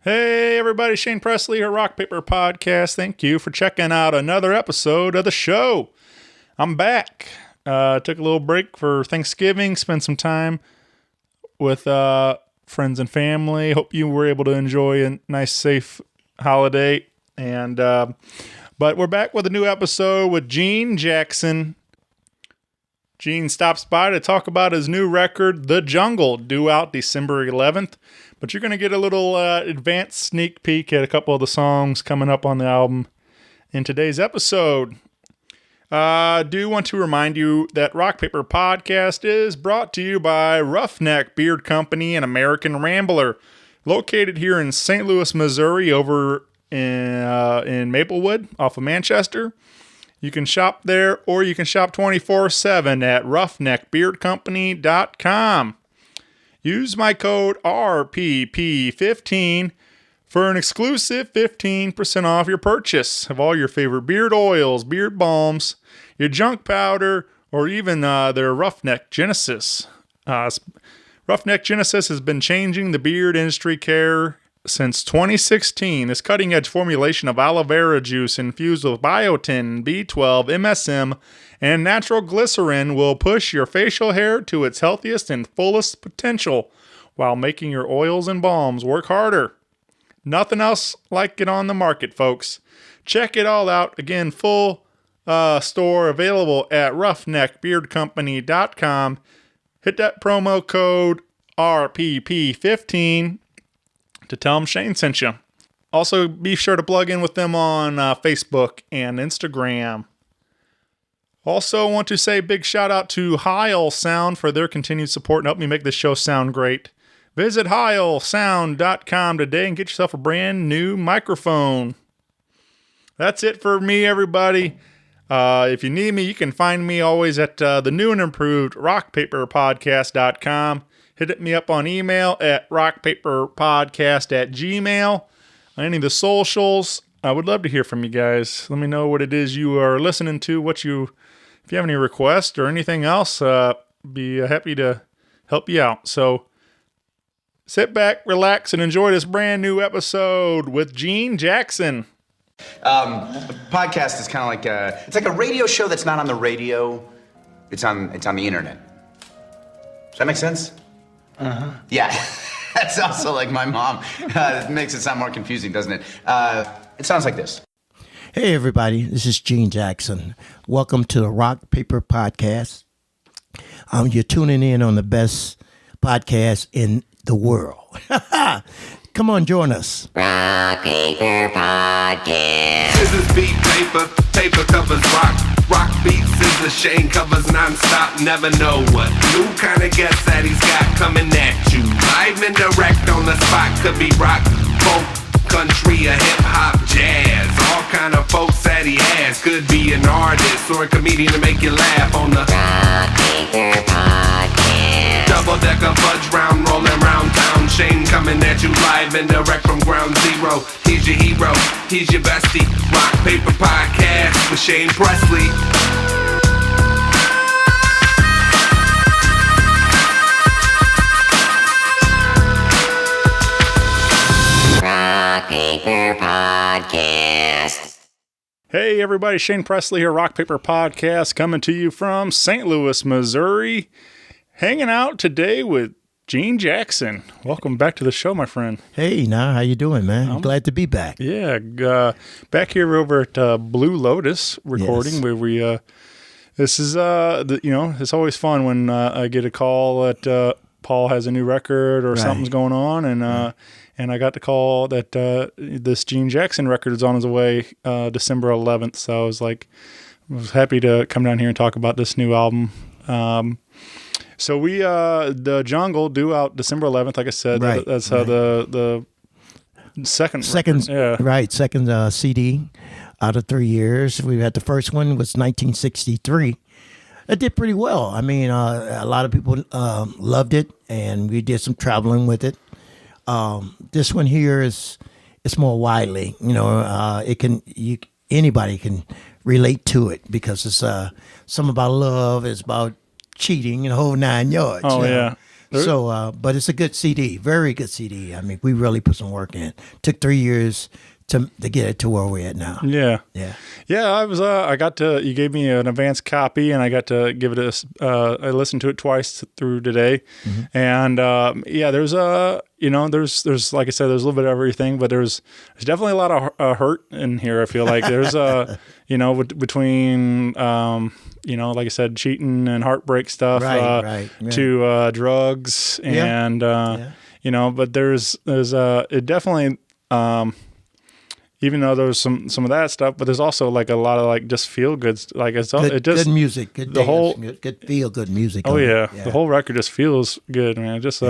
Hey everybody, Shane Presley here, Rock Paper Podcast. Thank you for checking out another episode of the show. I'm back. Took a little break for Thanksgiving, spent some time with friends and family. Hope you were able to enjoy a nice, safe holiday. But we're back with a new episode with Gene Jackson. Gene stops by to talk about his new record, The Jungle, due out December 11th. But you're going to get a little advanced sneak peek at a couple of the songs coming up on the album in today's episode. I do want to remind you that Rock Paper Podcast is brought to you by Roughneck Beard Company and American Rambler, located here in St. Louis, Missouri, over in Maplewood off of Manchester. You can shop there, or you can shop 24/7 at roughneckbeardcompany.com. Use my code RPP15 for an exclusive 15% off your purchase of all your favorite beard oils, beard balms, your junk powder, or even their Roughneck Genesis. Roughneck Genesis has been changing the beard industry care since 2016. This cutting-edge formulation of aloe vera juice infused with biotin, B12, MSM, and natural glycerin will push your facial hair to its healthiest and fullest potential while making your oils and balms work harder. Nothing else like it on the market, folks. Check it all out. Again, full store available at roughneckbeardcompany.com. Hit that promo code RPP15 to tell them Shane sent you. Also, be sure to plug in with them on Facebook and Instagram. Also, want to say big shout out to Heil Sound for their continued support and help me make this show sound great. Visit heilsound.com today and get yourself a brand new microphone. That's it for me, everybody. If you need me, you can find me always at the new and improved rockpaperpodcast.com. Hit me up on email at rockpaperpodcast@gmail. On any of the socials, I would love to hear from you guys. Let me know what it is you are listening to, if you have any requests or anything else, be happy to help you out. So sit back, relax, and enjoy this brand new episode with Gene Jackson. Podcast is kind of like it's like a radio show that's not on the radio. It's on the internet. Does that make sense? Uh-huh. Yeah. That's also like my mom. It makes it sound more confusing, doesn't it? It sounds like this. Hey, everybody. This is Gene Jackson. Welcome to the Rock Paper Podcast. You're tuning in on the best podcast in the world. Come on, join us. Rock Paper Podcast. Scissors beat paper, paper covers rock. Rock beats scissors, Shane covers non-stop. Never know what new kind of guest that he's got coming at you. Live and direct on the spot. Could be rock, folk, country, or hip-hop, jazz. All kind of folks that he has. Could be an artist or a comedian to make you laugh on the Rock Paper Podcast. double-decker fudge round, rolling round town. Shane coming at you live and direct from ground zero. He's your hero, he's your bestie. Rock Paper Podcast with Shane Presley. Rock Paper Podcast. Hey everybody, Shane Presley here, Rock Paper Podcast, coming to you from St. Louis, Missouri. Hanging out today with Gene Jackson. Welcome back to the show, my friend. Hey, how you doing, man? I'm glad to be back. Yeah, back here over at Blue Lotus Recording, Yes. where we. This is it's always fun when I get a call that Paul has a new record or Right. something's going on, and I got the call that this Gene Jackson record is on his way December 11th. So I was happy to come down here and talk about this new album. So we, The Jungle, due out December 11th, like I said. Right, That's how the second Second CD out of 3 years. We had the first one was 1963. It did pretty well. I mean, a lot of people loved it, and we did some traveling with it. This one here it's more widely, anybody can relate to it because it's something about love, it's about cheating and the whole 9 yards. Oh, yeah. So, but it's a good CD, very good CD. I mean, we really put some work in. Took 3 years to get it to where we're at now. Yeah. Yeah. Yeah, I got to, you gave me an advanced copy and I got to give it I listened to it twice through today. Mm-hmm. And there's there's, like I said, there's a little bit of everything, but there's definitely a lot of hurt in here. I feel like there's, between, like I said, cheating and heartbreak stuff, right. to drugs and, but there's it definitely, even though there's some of that stuff, but there's also like a lot of like just feel good, like good music, good feel good music. Oh yeah, the whole record just feels good, man. Just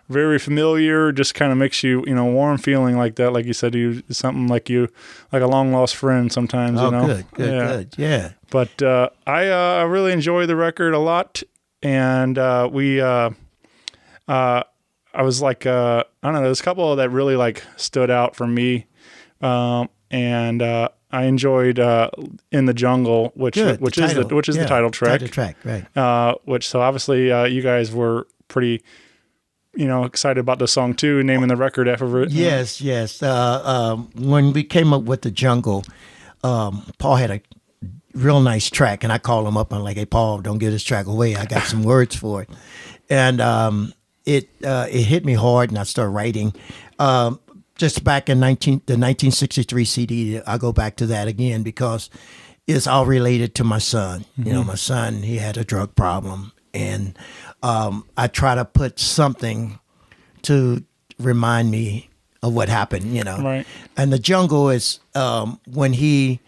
very familiar, just kind of makes you warm feeling like that. Like you said, something like a long lost friend sometimes. Oh, good, yeah. But I really enjoy the record a lot, and I was like I don't know, there's a couple that really like stood out for me. And I enjoyed In the Jungle, which is the title track. Title track, right? So obviously you guys were pretty excited about the song too, naming the record after it. Yes. When we came up with The Jungle, Paul had a real nice track, and I called him up and I'm like, "Hey, Paul, don't give this track away. I got some words for it," and it hit me hard, and I started writing. Just back in the 1963 CD, I go back to that again because it's all related to my son. Mm-hmm. My son, he had a drug problem, and I try to put something to remind me of what happened, Right. And The Jungle is when he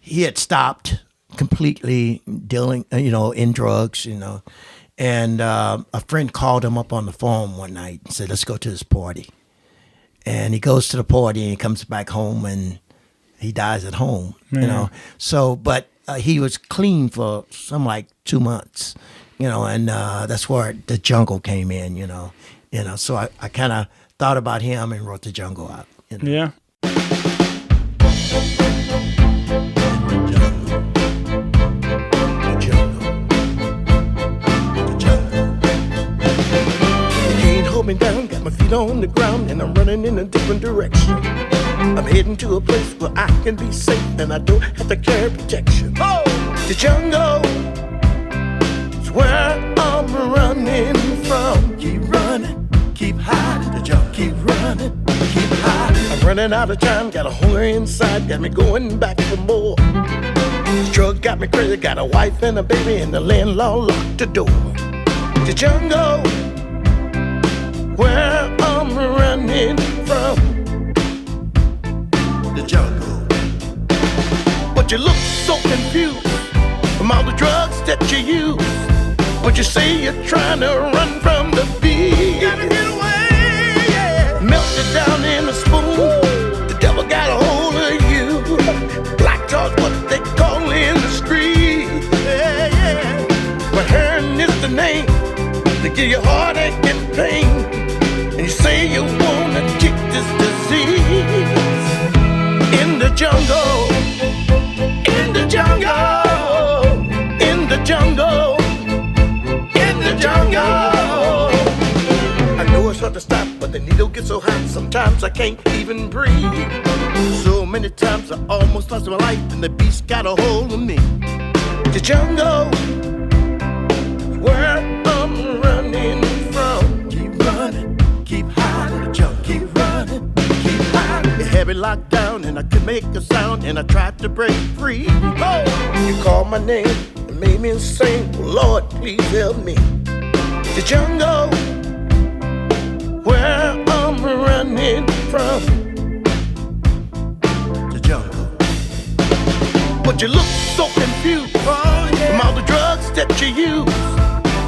had stopped completely dealing, in drugs, and a friend called him up on the phone one night and said, "Let's go to this party." And he goes to the party and he comes back home and he dies at home, So, but he was clean for some like 2 months, and that's where The Jungle came in, So I kind of thought about him and wrote The Jungle out. Yeah. Me down, got my feet on the ground, and I'm running in a different direction. I'm heading to a place where I can be safe, and I don't have to carry protection. Oh, The Jungle is where I'm running from. Keep running, keep hiding. The jungle, keep running, keep hiding. I'm running out of time, got a hunger inside, got me going back for more. This drug got me crazy, got a wife and a baby, and the landlord locked the door. The Jungle, where I'm running from. The Jungle. But you look so confused from all the drugs that you use. But you say you're trying to run from the beat. Gotta get away, yeah. Melted down in a spoon. Woo. The devil got a hold of you. Black talk, what they call in the street. Yeah. But Hearn is the name. They give you heartache and pain. And you say you wanna kick this disease. In the jungle, in the jungle, in the jungle, in the jungle. I know it's hard to stop, but the needle gets so hot, sometimes I can't even breathe. So many times I almost lost my life, and the beast got a hold of me. The jungle, where I'm running from. Keep running, keep hiding. The jungle, keep running, keep hiding. You have it locked down, and I could make a sound, and I tried to break free. Oh, you called my name, it made me insane. Lord, please help me. The jungle, where I'm running from. The jungle. But you look so confused from all the drugs that you use.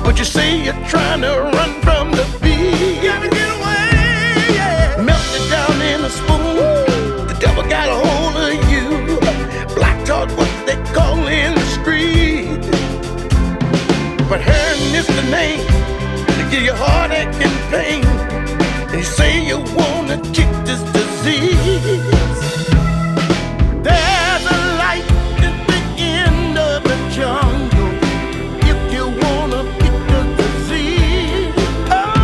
But you say you're trying to run from the beat. Gotta get away, yeah. Melted down in a spoon. Woo. The devil got a hold of you. Black talk, what they call in the street. But Hearn is the name. They give you heartache and pain. And you say you wanna kick this disease. There's a light at the end of the jungle. If you wanna kick the disease, oh,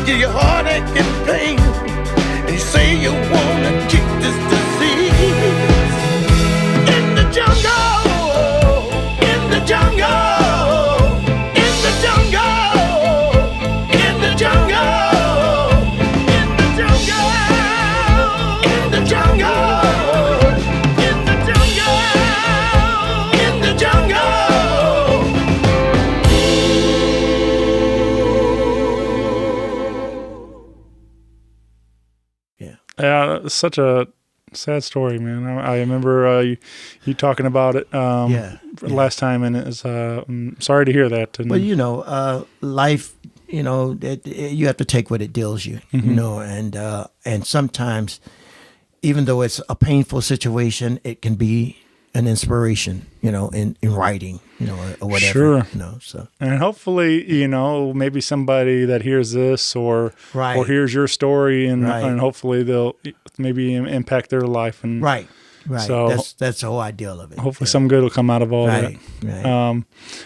give you heartache and pain. And you say you wanna kick this disease. In the jungle, in the jungle, in the jungle, in the jungle, in the jungle, in the jungle, in the jungle, in the jungle. Yeah, it's such a sad story, man. I remember you talking about it last time, and it's I'm sorry to hear that. And, Well, you know, life, you know, you have to take what it deals you, you know, and sometimes, even though it's a painful situation, it can be an inspiration, you know, in writing, you know, or whatever. Sure. You know, so. And hopefully, you know, maybe somebody that hears this or hears your story, and hopefully they'll maybe impact their life. And Right. So that's the whole ideal of it. hopefully some good will come out of all that. Right.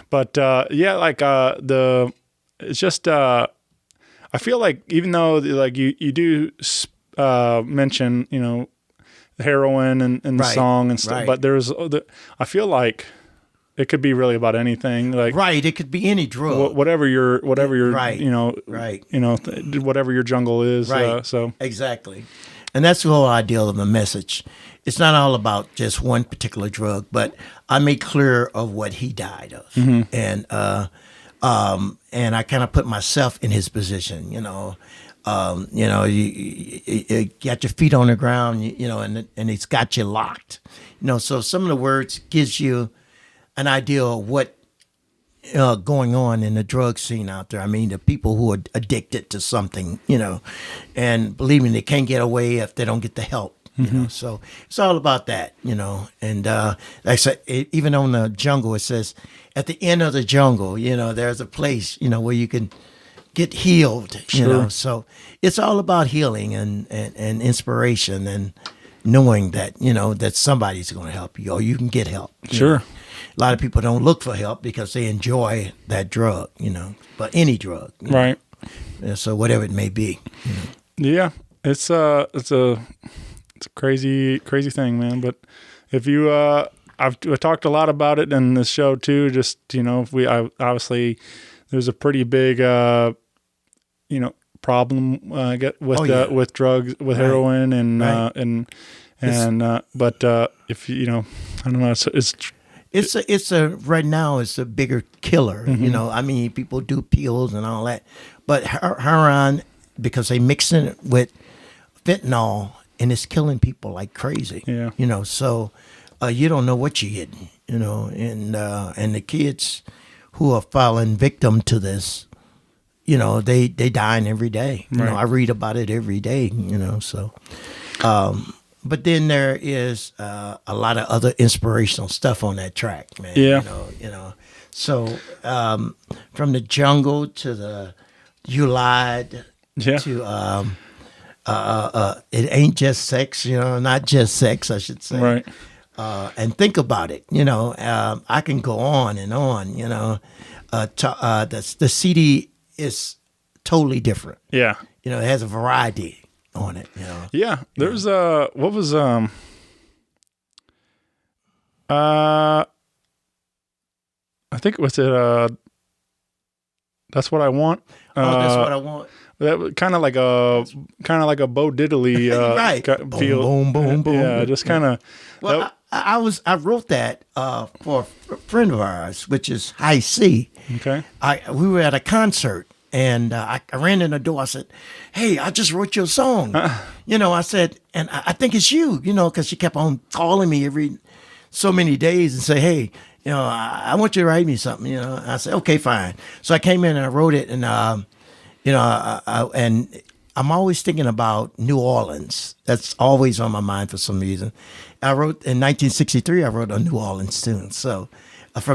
But yeah, like it's just I feel like even though like you do mention, you know, heroin and the song and stuff, but there's I feel like it could be really about anything, like it could be any drug, whatever your you know, you know, whatever your jungle is, so exactly. And that's the whole ideal of the message. It's not all about just one particular drug, but I make clear of what he died of, and I kind of put myself in his position, you know. You know, you got your feet on the ground, you know, and it's got you locked, you know. So some of the words gives you an idea of what going on in the drug scene out there. I mean, the people who are addicted to something, you know, and believe me, they can't get away if they don't get the help. You know, so it's all about that, you know. And like I said, even on the jungle, it says at the end of the jungle, you know, there's a place, you know, where you can get healed, you know. So it's all about healing and inspiration and knowing that, you know, that somebody's going to help you or you can get help. Sure. Know? A lot of people don't look for help because they enjoy that drug, you know, but any drug. Right. Know? So whatever it may be. You know. Yeah. It's a crazy thing, man. But if you, I've talked a lot about it in this show too. Just, you know, obviously there's a pretty big, you know, problem with drugs, with heroin but if you know, I don't know, it's right now it's a bigger killer. You know, I mean, people do pills and all that, but heroin, because they mix it with fentanyl, and it's killing people like crazy. Yeah, you know, so you don't know what you're getting. You know, and the kids who are falling victim to this, you know, they dying every day. You know, I read about it every day. You know, so. But then there is a lot of other inspirational stuff on that track, man. Yeah. You know. So from the jungle to the You Lied to It Ain't Just Sex, you know, not just sex, I should say. Right. And think about it, you know. I can go on and on, you know. The CD is totally different. Yeah. You know, it has a variety on it, you know. Yeah, there's what was I think it was That's What I Want. That's What I Want. That was kind of like a Bo Diddley feel. Boom, boom, boom. Yeah, just kind of. Well, I wrote that for a friend of ours, which is High C. Okay. We were at a concert. And I ran in the door. I said, "Hey, I just wrote you a song." You know, I said, and I think it's you, you know, because she kept on calling me every so many days and say, "Hey, you know, I want you to write me something." You know, I said, "Okay, fine." So I came in and I wrote it, and you know, and I'm always thinking about New Orleans. That's always on my mind for some reason. I wrote in 1963. I wrote a New Orleans tune. So. Off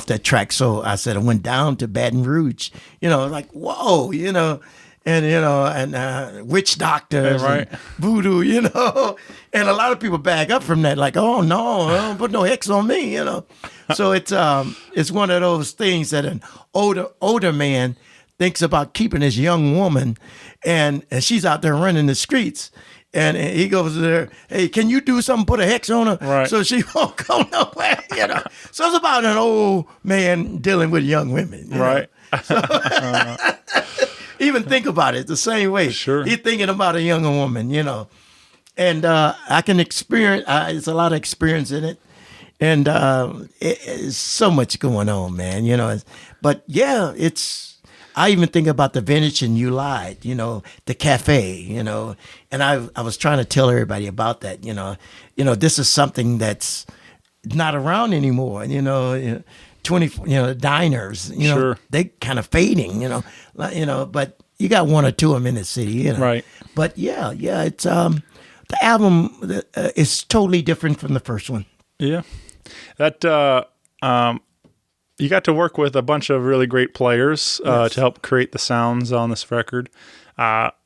that track, so I said I went down to Baton Rouge, you know, like whoa, you know, and witch doctors, and voodoo, you know, and a lot of people back up from that, like, oh no, don't put no X on me, you know. So it's one of those things that an older man thinks about keeping this young woman, and she's out there running the streets. And he goes there, hey, can you do something, put a hex on her Right. so she won't go nowhere, So it's about an old man dealing with young women. Right. Even think about it the same way. Sure. He's thinking about a younger woman, And I can experience, there's a lot of experience in it. And it's so much going on, man, But yeah, I even think about the Vintage and You Lied, the cafe, and I was trying to tell everybody about that, this is something that's not around anymore, 20, diners, Sure. they kind of fading, but you got one or two of them in the city, Right. But yeah, it's the album is totally different from the first one. Yeah. That you got to work with a bunch of really great players to help create the sounds on this record,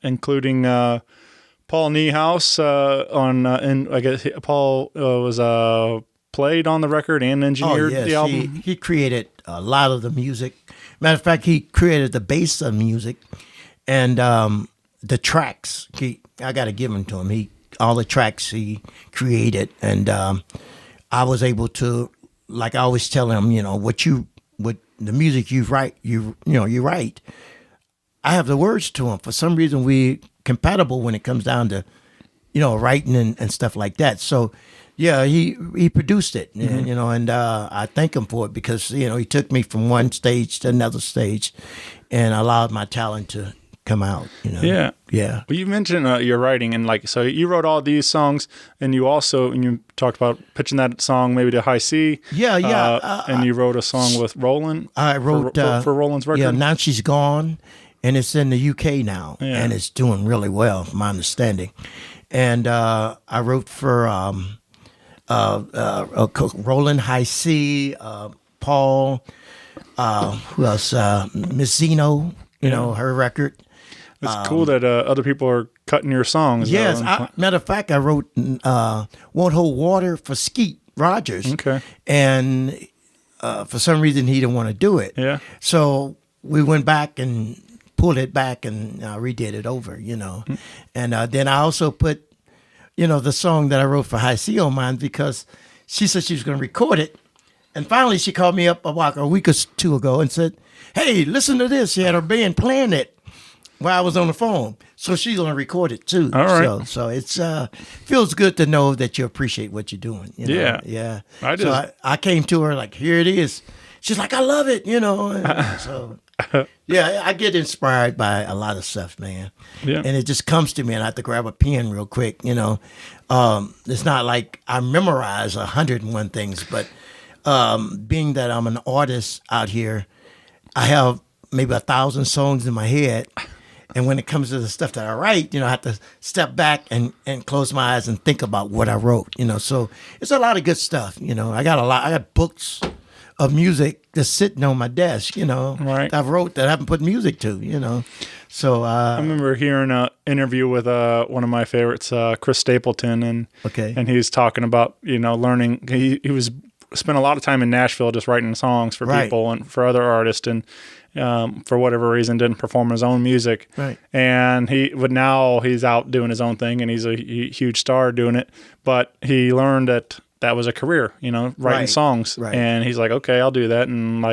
including Paul Niehaus and I guess Paul was played on the record and engineered the album. He created a lot of the music. Matter of fact, he created the bass of music and the tracks. I got to give them to him. All the tracks he created, and I was able to, like I always tell him, what the music you write, you write. I have the words to him. For some reason, we compatible when it comes down to, writing and stuff like that. So, yeah, he produced it, and I thank him for it because he took me from one stage to another stage, and allowed my talent to come out. Yeah. Yeah. Well, you mentioned your writing, and so you wrote all these songs, and you talked about pitching that song maybe to High C. Yeah. And you wrote a song with Roland. I wrote for Roland's record. Yeah, Now She's Gone, and it's in the UK now, and it's doing really well, from my understanding. And I wrote for Roland, High C, Paul, who else? Miss Zeno, her record. It's cool that other people are cutting your songs. Yes, matter of fact, I wrote "Won't Hold Water" for Skeet Rogers. Okay. And for some reason, he didn't want to do it. Yeah. So we went back and pulled it back and redid it over, And then I also put, the song that I wrote for High C on mine because she said she was going to record it. And finally, she called me up a week or two ago and said, hey, listen to this. She had her band playing it while I was on the phone. So she's going to record it too. All right. So it's feels good to know that you appreciate what you're doing. Yeah. Yeah. I came to her like, here it is. She's like, I love it, and so yeah, I get inspired by a lot of stuff, man. Yeah. And it just comes to me and I have to grab a pen real quick, It's not like I memorize 101 things, but being that I'm an artist out here, I have maybe 1,000 songs in my head. And when it comes to the stuff that I write, I have to step back and close my eyes and think about what I wrote, So it's a lot of good stuff, I got books of music that's sitting on my desk, Right. I've wrote that I haven't put music to, So I remember hearing an interview with one of my favorites, Chris Stapleton, and he was talking about learning. He was spent a lot of time in Nashville just writing songs for people and for other artists, and for whatever reason didn't perform his own music. Right. And now he's out doing his own thing, and he's a huge star doing it. But he learned that was a career, writing songs. Right. And he's like, okay, I'll do that. And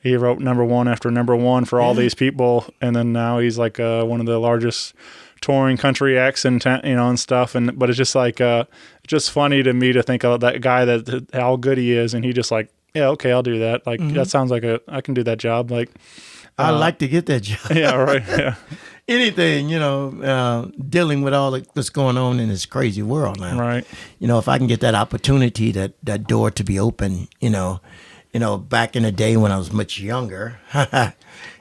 he wrote number one after number one for all these people. And then now he's like one of the largest touring country acts in and stuff. But it's just just funny to me to think of that guy, that how good he is. And he just like, yeah, okay, I'll do that. That sounds like I can do that job. I'd like to get that job. Yeah. Right. Yeah. Anything, dealing with all that's going on in this crazy world now. Right. If I can get that opportunity, that door to be open, back in the day when I was much younger, I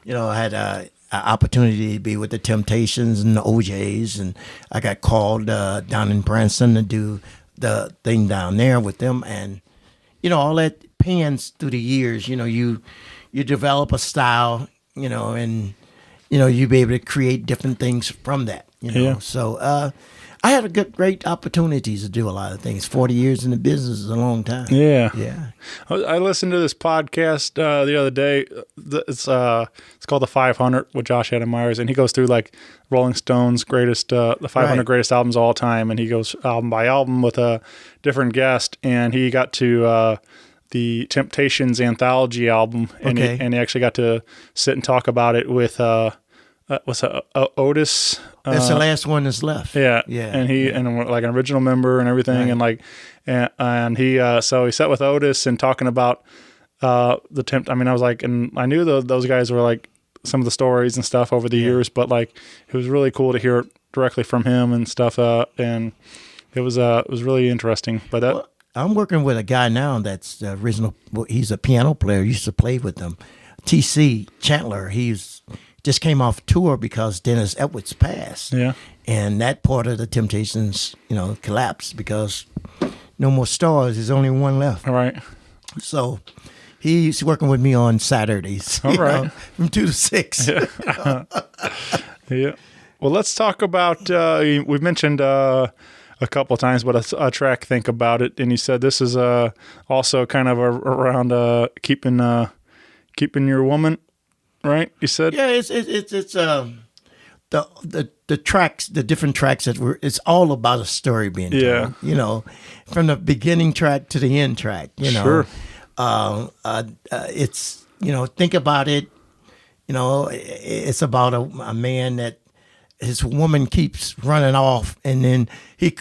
had an opportunity to be with the Temptations and the OJs, and I got called down in Branson to do the thing down there with them, and all that pans through the years. You develop a style, and you'd be able to create different things from that. Yeah. So I had great opportunities to do a lot of things. 40 years in the business is a long time. Yeah. Yeah. I listened to this podcast the other day. It's called The 500 with Josh Adam Myers, and he goes through like Rolling Stones' greatest, the 500 Right. greatest albums of all time, and he goes album by album with a different guest, and he got to the Temptations Anthology album, and Okay. he actually got to sit and talk about it with Otis. That's the last one that's left. Yeah, Yeah. and he and like an original member and everything, Right. and like, and he so he sat with Otis and talking about the tempt. I mean, I was like, and I knew those guys were like some of the stories and stuff over the years, but like it was really cool to hear it directly from him and stuff. And it was really interesting. But that. Well, I'm working with a guy now that's the original. Well, he's a piano player. Used to play with them. T.C. Chandler. He's just came off tour because Dennis Edwards passed. Yeah. And that part of the Temptations, collapsed because no more stars. There's only one left. All right. So he's working with me on Saturdays. All right. From 2 to 6. Yeah. Yeah. Well, let's talk about. We've mentioned a couple of times, but a track. Think About It, and you said this is also kind of around keeping your woman. Right, you said. Yeah, it's the tracks, the different tracks it's all about a story being told. Yeah. From the beginning track to the end track. Sure. It's think about it. It's about a man that his woman keeps running off, and then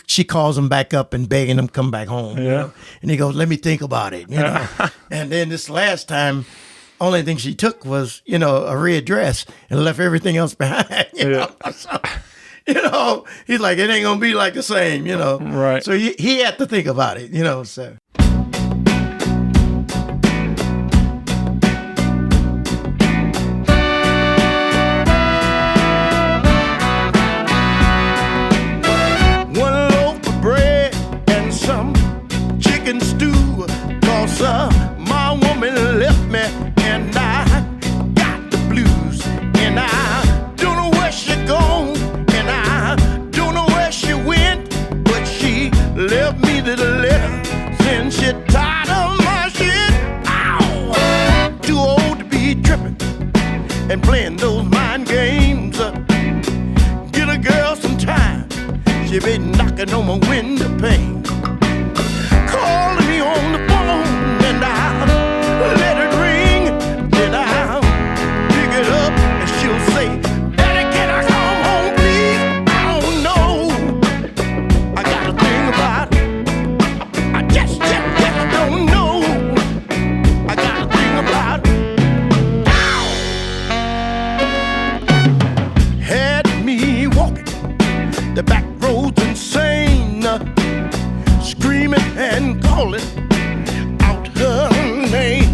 she calls him back up and begging him to come back home. Yeah. And he goes, "Let me think about it." And then this last time. Only thing she took was, a red dress and left everything else behind. So, he's like, it ain't gonna be like the same, Right. So he had to think about it, So one loaf of bread and some chicken stew, 'cause my woman left me. And I got the blues, and I don't know where she gone, and I don't know where she went, but she left me this letter, saying she tired of my shit. Ow! Too old to be tripping and playing those mind games. Get a girl some time, she been knocking on my window pane, calling me on the phone, and I let it ring. Then I'll pick it up and she'll say, "Daddy, can I come home, please?" I don't know. I got a thing about it. I just don't know. I got a thing about it. Ow! Had me walking the back roads insane, screaming and calling out her name.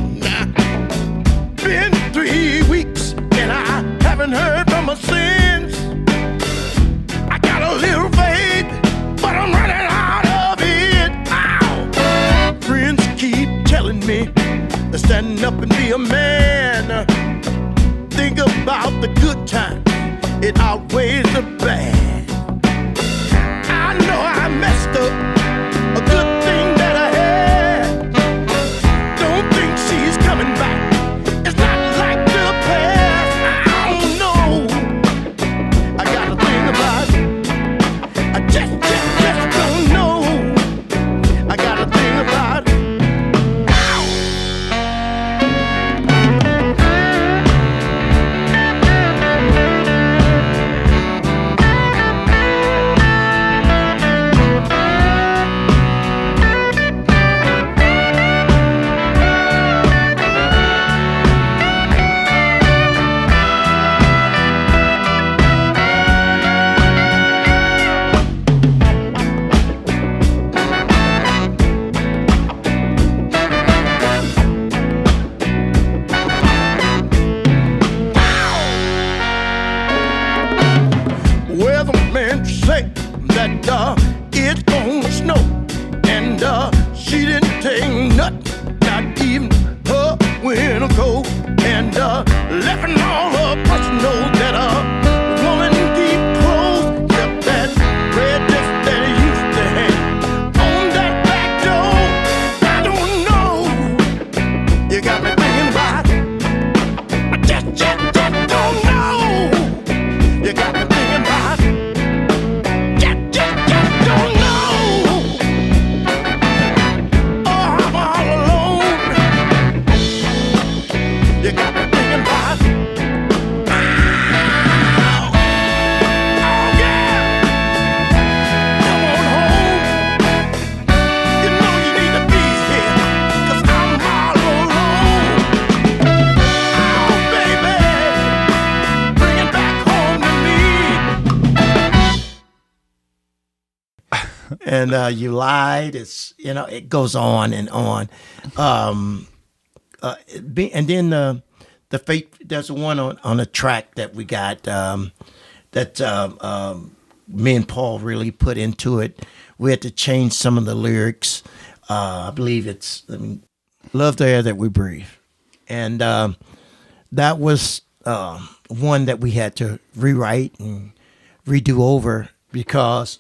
Been 3 weeks and I haven't heard from her since. I got a little faith, but I'm running out of it. Ow! Friends keep telling me to stand up and be a man. Think about the good times, it outweighs the bad. I know I messed up, a good thing that I had. Don't think she's coming back. It's not like the past. I don't know. I got a thing about it. I just don't know. I got a thing about it. Weatherman say that it's gonna snow, and she didn't take nothing, not even her winter coat, and left all her personal that and you lied. It's it goes on and on. And then the fate. There's one on a track that we got that me and Paul really put into it. We had to change some of the lyrics. I believe it's "Love the Air That We Breathe," and that was one that we had to rewrite and redo over because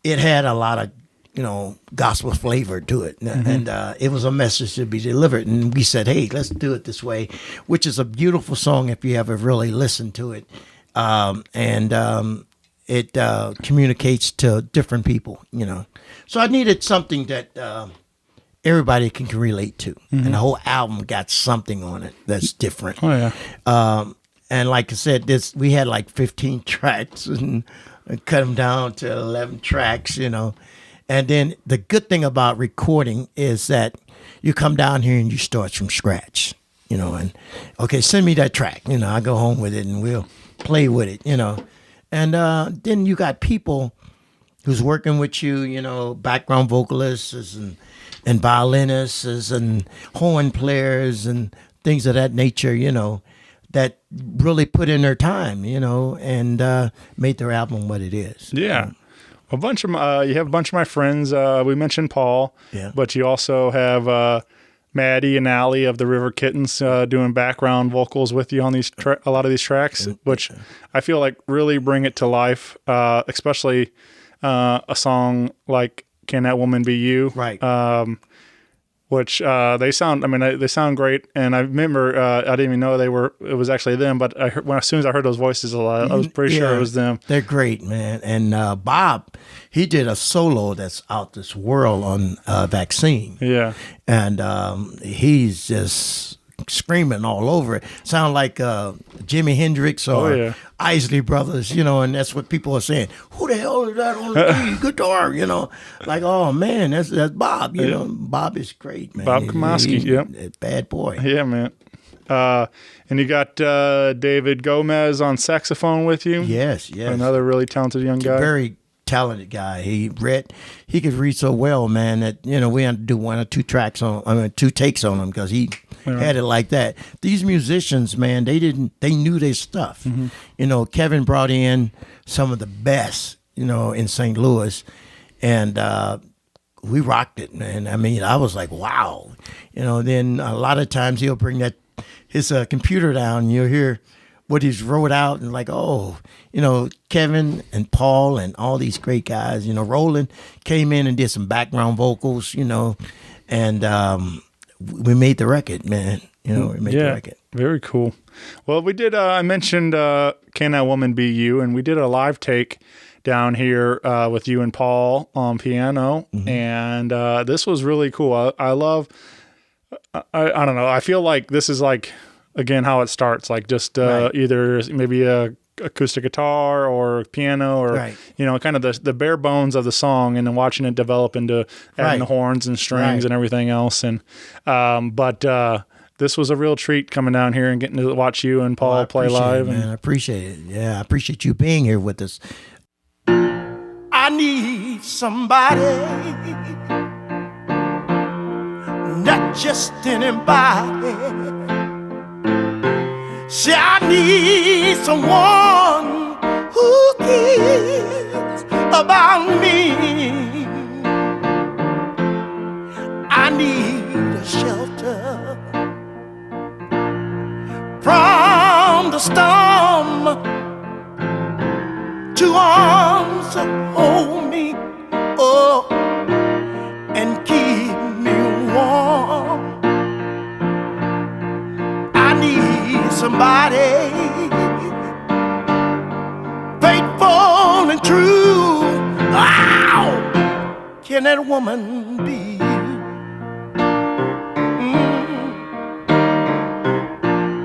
it had a lot of gospel flavor to it, and it was a message to be delivered. And we said, hey, let's do it this way, which is a beautiful song if you ever really listen to it. It communicates to different people, So I needed something that everybody can relate to, and the whole album got something on it that's different. Oh yeah. And like I said, we had like 15 tracks, and cut them down to 11 tracks, And then the good thing about recording is that you come down here and you start from scratch, And okay, send me that track, I go home with it and we'll play with it, And then you got people who's working with you, background vocalists and violinists and horn players and things of that nature, that really put in their time, and made their album what it is. Yeah. A bunch of you have a bunch of my friends. We mentioned Paul, but you also have Maddie and Allie of the River Kittens doing background vocals with you on a lot of these tracks, which I feel like really bring it to life, especially a song like "Can That Woman Be You?" Right. Which they sound great, and I remember I didn't even know it was actually them, but as soon as I heard those voices, I was pretty sure it was them. They're great, man. And Bob, he did a solo that's out this world on Vaccine. Yeah, and he's just screaming all over it. Sound like Jimi Hendrix or Isley Brothers, and that's what people are saying. Who the hell is that on the guitar? Like, oh man, that's Bob. Bob is great, man. Bob Kamoski, bad boy. Yeah, man. And you got David Gomez on saxophone with you. Yes. Another really talented young guy. Very talented guy. He could read so well, man, that we had to do 1 or 2 takes on him because he had it like that. These musicians, man, they knew their stuff. Kevin brought in some of the best, in St. Louis, and we rocked it, man. I mean, I was like, wow. Then a lot of times he'll bring his computer down and you'll hear what he's wrote out and like, oh, Kevin and Paul and all these great guys, Roland came in and did some background vocals, and we made the record, man. We made the record. Very cool. Well, we did, I mentioned Can That Woman Be You? And we did a live take down here with you and Paul on piano. And this was really cool. I love, I don't know, I feel like this is like, again, how it starts, like just either maybe a acoustic guitar or piano or kind of the bare bones of the song, and then watching it develop into adding the horns and strings and everything else. And but this was a real treat coming down here and getting to watch you and Paul play live. Man, I appreciate it. Yeah, I appreciate you being here with us. I need somebody, not just anybody. See, I need someone who cares about me. I need a shelter from the storm, 2 arms that hold me, and keep me warm. Somebody faithful and true. Ow! Can that woman be you?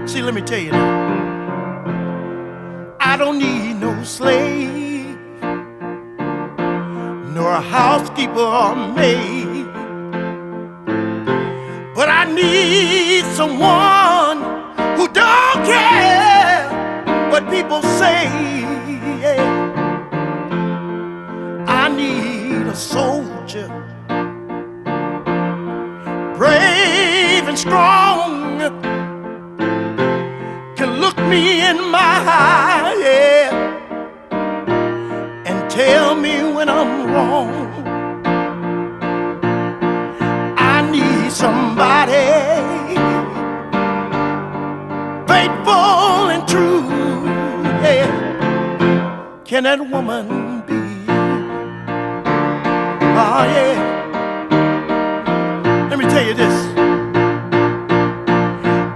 See, let me tell you now. I don't need no slave, nor a housekeeper or maid, but I need someone who don't care what people say. I need a soldier, brave and strong, can look me in my eye, yeah, and tell me when I'm wrong. I need somebody faithful and true, yeah. Can that woman be? Oh, yeah. Let me tell you this.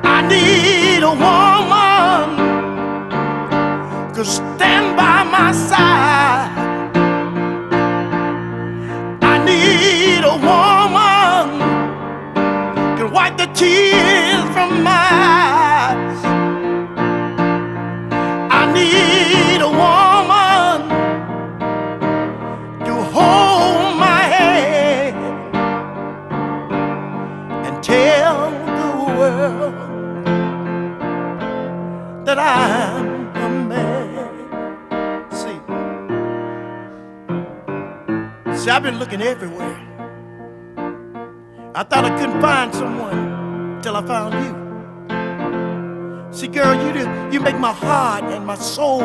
I need a woman to stand by my side. I need a woman to wipe the tears from my eyes. I need a woman to hold my hand and tell the world that I'm a man. See, I've been looking everywhere. I thought I couldn't find someone till I found you. See, girl, you make my heart and my soul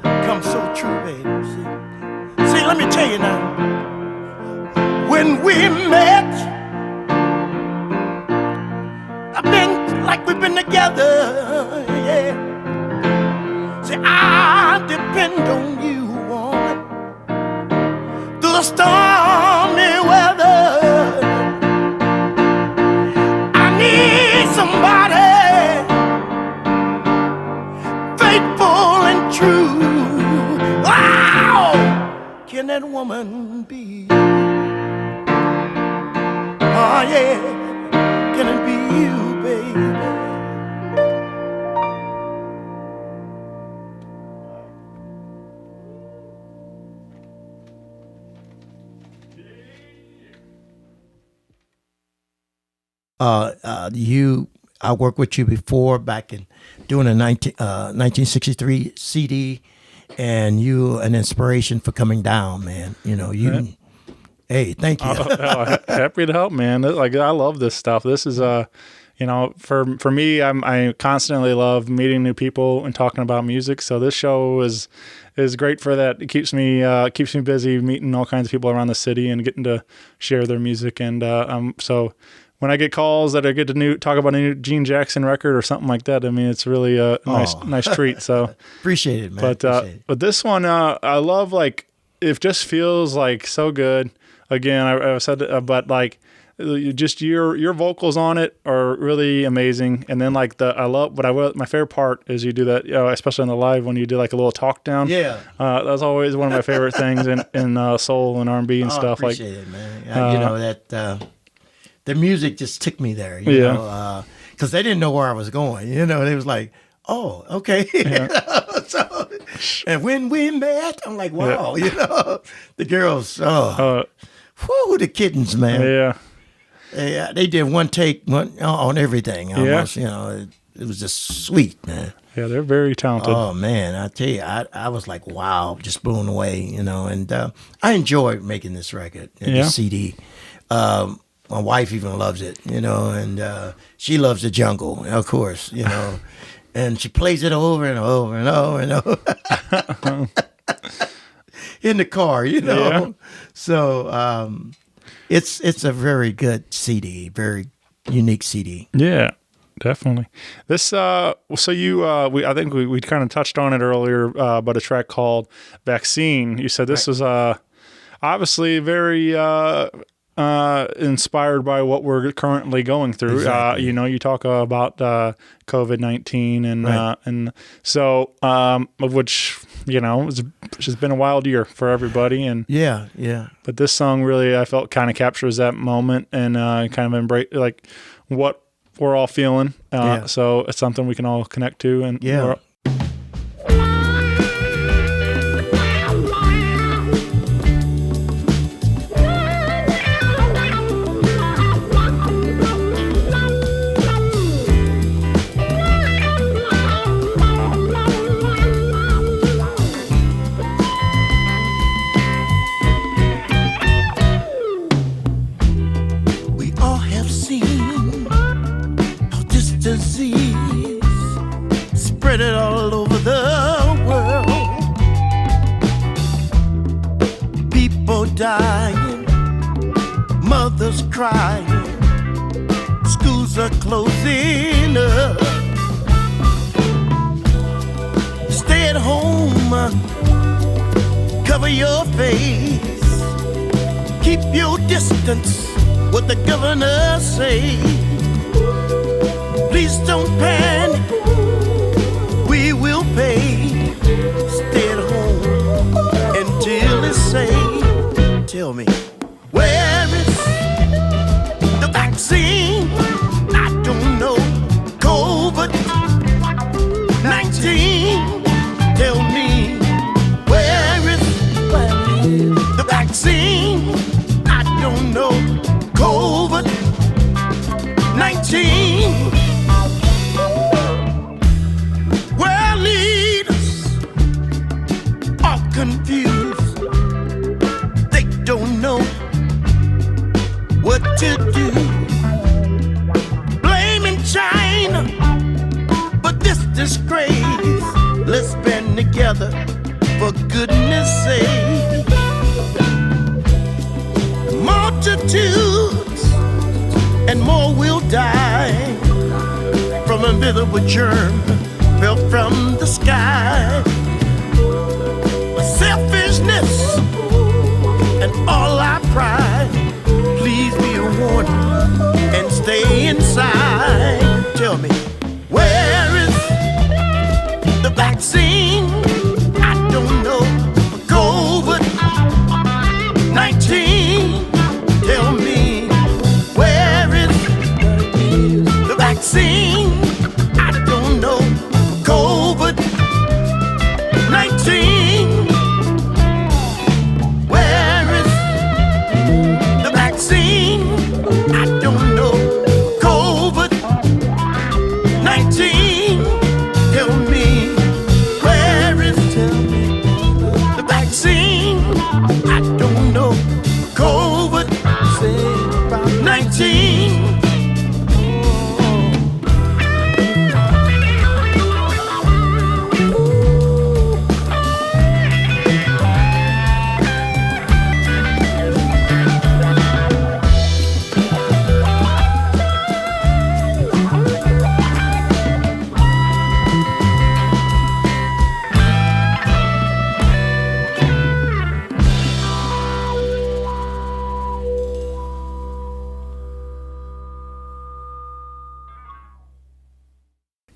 come so true, baby. See, let me tell you now. When we met, I've been like we've been together, yeah. See, I depend on you, woman, through the stormy weather. I need somebody faithful and true. Wow! Can that woman be? Oh yeah, can it be you, baby? I worked with you before back in doing a 1963 CD, and you an inspiration for coming down, man. You know, hey, thank you. Happy to help, man. Like, I love this stuff. This is you know, for me, I constantly love meeting new people and talking about music. So this show is great for that. It keeps me busy meeting all kinds of people around the city and getting to share their music. And so when I get calls that I get to talk about a new Gene Jackson record or something like that, I mean, it's really a nice treat. So appreciate it, man. But this one, I love, like, it just feels like so good. Again, I said, but like, just your vocals on it are really amazing. And then like my favorite part is you do that, especially on the live when you do like a little talk down. Yeah. That's always one of my favorite things in soul and R&B and stuff. Appreciate it, man. You know that. The music just took me there, you know, because they didn't know where I was going. You know, they was like, "Oh, okay." Yeah. So, and when we met, I'm like, "Wow," you know, the girls, whoo, the kittens, man. Yeah, they did one take on everything. Almost, you know, it was just sweet, man. Yeah, they're very talented. Oh man, I tell you, I was like, wow, just blown away, you know. And I enjoyed making this record, this CD. My wife even loves it, you know, and she loves the jungle, of course, you know, and she plays it over and over and over and over in the car, you know. Yeah. So it's a very good CD, very unique CD. Yeah, definitely. This so you I think we kind of touched on it earlier, but a track called Vaccine. You said this was obviously very inspired by what we're currently going through. Exactly. You know, you talk about COVID-19 and so of which, you know, it's just been a wild year for everybody. And yeah. But this song really, I felt, kind of captures that moment and kind of embrace like what we're all feeling. So it's something we can all connect to. And dying, mothers crying, schools are closing up. Stay at home, cover your face, keep your distance, what the governor say. Please don't panic, we will pay. Stay at home until it's safe. Tell me, where is the vaccine? I don't know. COVID-19. Tell me, where is the vaccine? I don't know. COVID-19. World leaders are confused. They don't know what to do. Blaming China for this disgrace. Let's band together for goodness sake. Multitudes and more will die from invisible germ fell from the sky. Selfishness and all our pride. Please be a warning and stay inside. Tell me, where is the vaccine? I don't know. COVID-19. Tell me, where is the vaccine? I don't know. COVID-19. Where is the vaccine? I don't know. COVID-19. Tell me, where is the vaccine? I don't know. COVID-19.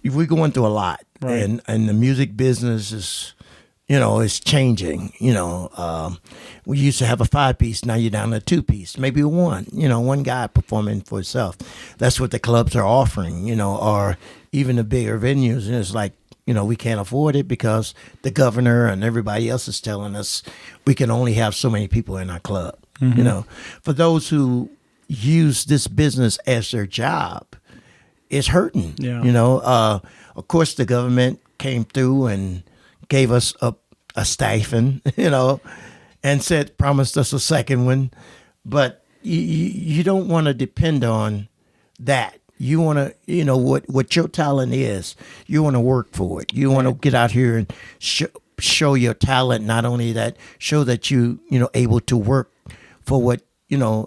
We're going through a lot, Right. and the music business is, is changing. We used to have a 5-piece, now you're down to a 2-piece, maybe a one. One guy performing for himself. That's what the clubs are offering. Or even the bigger venues, and it's like, we can't afford it because the governor and everybody else is telling us we can only have so many people in our club. For those who use this business as their job, it's hurting. Yeah. Of course, the government came through and gave us a stipend, and promised us a second one. But you don't want to depend on that. You want to, what your talent is. You want to work for it. You want to get out here and show your talent. Not only that, show that you able to work for what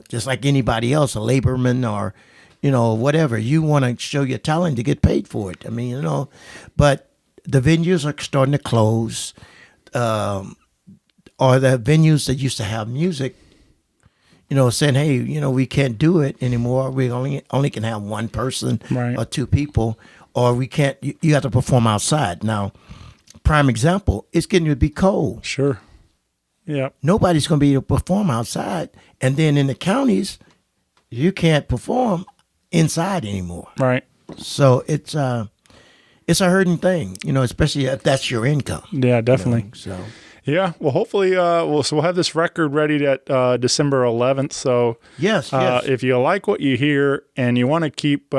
just like anybody else, a laborman or whatever. You want to show your talent to get paid for it. But the venues are starting to close. Or the venues that used to have music, saying, hey, we can't do it anymore. We only can have one person or two people, or we can't, you have to perform outside. Now, prime example, it's getting to be cold. Sure. Yeah. Nobody's going to be able to perform outside. And then in the counties, you can't perform inside anymore. Right. So it's a hurting thing, especially if that's your income. Yeah, definitely. So yeah, well, hopefully, we'll have this record ready at December 11th. So yes. If you like what you hear and you want to keep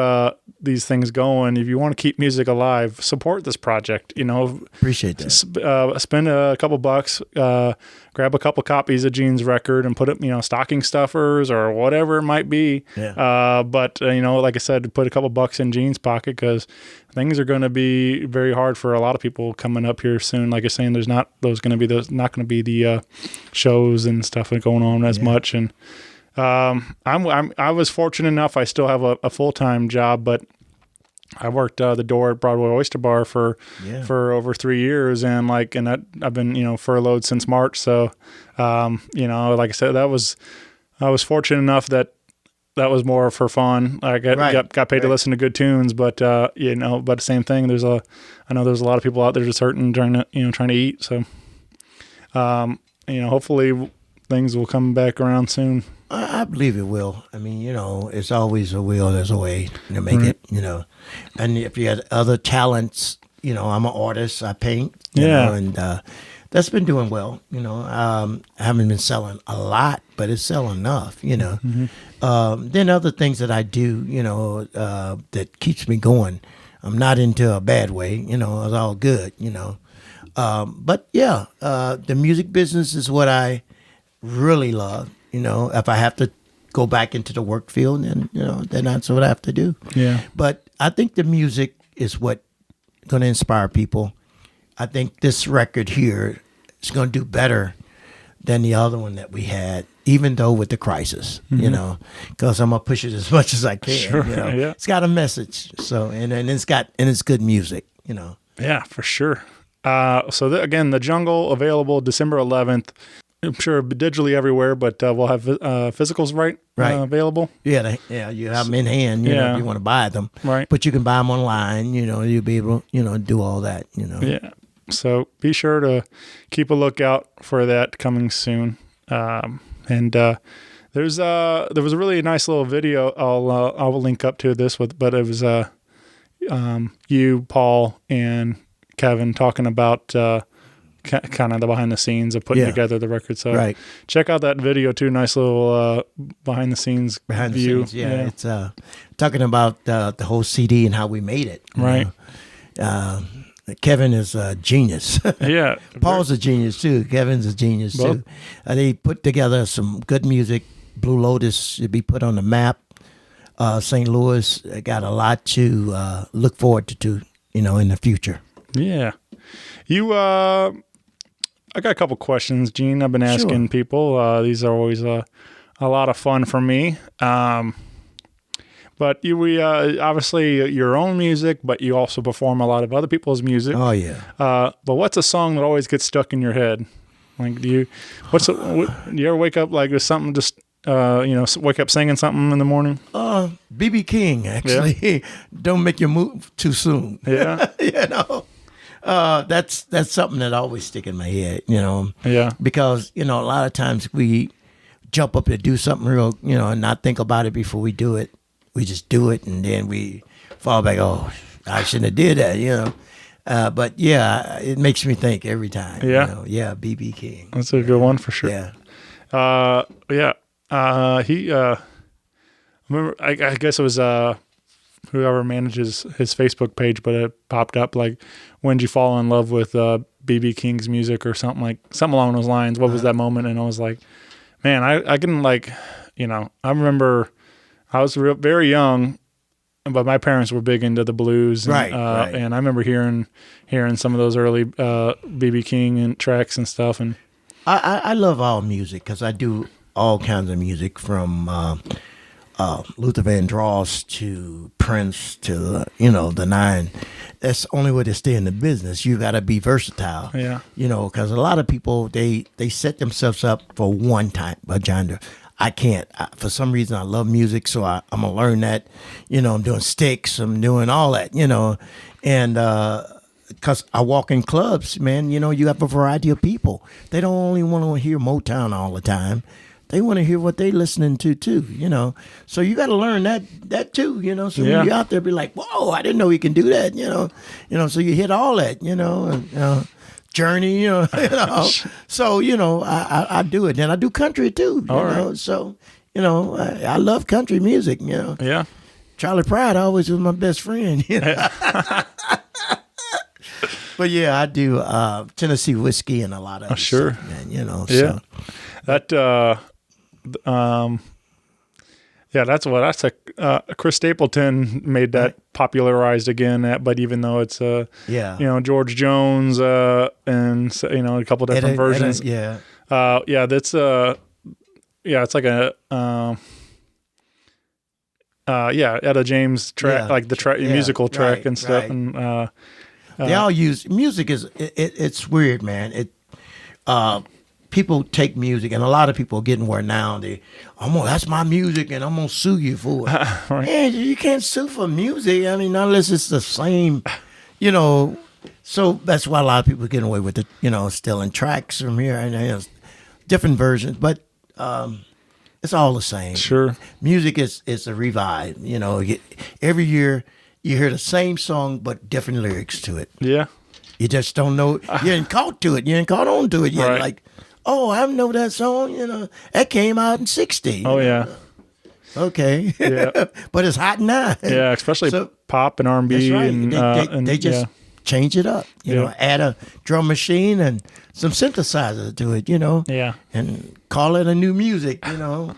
these things going, if you want to keep music alive, support this project. Appreciate that. Spend a couple bucks, grab a couple copies of Gene's record and put it, stocking stuffers or whatever it might be. Yeah. But like I said, put a couple bucks in Gene's pocket because things are going to be very hard for a lot of people coming up here soon. Like you're saying, there's not going to be those there's not going to be the shows and stuff going on as much. And I was fortunate enough. I still have a full-time job, but I worked the door at Broadway Oyster Bar for over 3 years, and I've been furloughed since March. So like I said, I was fortunate enough that was more for fun. I got paid to listen to good tunes, but but the same thing. I know there's a lot of people out there just hurting, trying to eat. So hopefully things will come back around soon. I believe it will. I mean, it's always a will. There's a way to make it. And if you had other talents, I'm an artist. I paint. You know, and that's been doing well. I haven't been selling a lot, but it's selling enough. Then other things that I do, that keeps me going. I'm not into a bad way. It's all good. But yeah, the music business is what I really love. If I have to go back into the work field, then that's what I have to do. Yeah. But I think the music is what going to inspire people. I think this record here is going to do better than the other one that we had, even though with the crisis, because I'm gonna push it as much as I can. Sure. Yeah. It's got a message, so and it's good music. Yeah, for sure. Again, The Jungle available December 11th. I'm sure digitally everywhere, but we'll have physicals right. Available. Yeah, you have them in hand. If you want to buy them, right? But you can buy them online. You'll be able to do all that. Yeah. So be sure to keep a lookout for that coming soon. And there was a really nice little video I'll link up to this but it was you, Paul, and Kevin talking about kind of the behind the scenes of putting together the record. So check out that video too. Nice little behind the scenes view. Yeah, it's talking about the whole CD and how we made it. Right. Kevin is a genius. Yeah. Paul's a genius too. Kevin's a genius too. They put together some good music. Blue Lotus should be put on the map. St. Louis got a lot to look forward to, in the future. Yeah. I got a couple questions, Gene. I've been asking people. These are always a lot of fun for me. But we obviously your own music, but you also perform a lot of other people's music. Oh yeah. But what's a song that always gets stuck in your head? Like, do you ever wake up like with something just wake up singing something in the morning? B.B. King actually. Don't make your move too soon. Yeah. That's something that always stick in my head. Yeah. Because a lot of times we jump up to do something real, and not think about it before we do it. We just do it, and then we fall back. Oh, I shouldn't have did that, But yeah, it makes me think every time. Yeah, B.B. King. That's a good one for sure. Yeah. He. Remember, I guess it was whoever manages his Facebook page, but it popped up like, when did you fall in love with B.B. King's music or something along those lines? What was that moment? And I was like, man, I can I remember. I was very young, but my parents were big into the blues. And, right. And I remember hearing some of those early B.B. King and tracks and stuff. And I love all music because I do all kinds of music from Luther Vandross to Prince to the Nine. That's the only way to stay in the business. You got to be versatile. Yeah. Because a lot of people they set themselves up for one type of genre. I can't. For some reason, I love music, so I'm going to learn that. I'm doing sticks. I'm doing all that, And because I walk in clubs, man, you have a variety of people. They don't only want to hear Motown all the time. They want to hear what they listening to, too, So you got to learn that too, So when you're out there, be like, whoa, I didn't know you can do that, So you hit all that, Journey, So, I do it. And I do country too, right. So, I love country music, Yeah. Charlie Pride always was my best friend, But yeah, I do Tennessee whiskey and a lot of stuff, man, Yeah. So. That Yeah, that's Chris Stapleton made that popularized again. But even though it's George Jones and a couple different versions. That's it's like a Etta James track, like the musical track and stuff. Right. And they all use music. It's weird, man. People take music, and a lot of people are getting where now that's my music, and I'm gonna sue you for it. Right. Man, you can't sue for music. I mean, unless it's the same, So that's why a lot of people are getting away with it. Stealing tracks from here and different versions, but it's all the same. Sure, music is a revive. Every year you hear the same song but different lyrics to it. Yeah, you just don't know. You ain't caught to it. You ain't caught on to it yet. Right. Like, oh, I know that song. That came out in '60. Oh yeah. Okay. Yeah. But it's hot now. Yeah, especially pop and R&B. That's right. And they just change it up. Add a drum machine and some synthesizer to it. Yeah. And call it a new music. Yeah.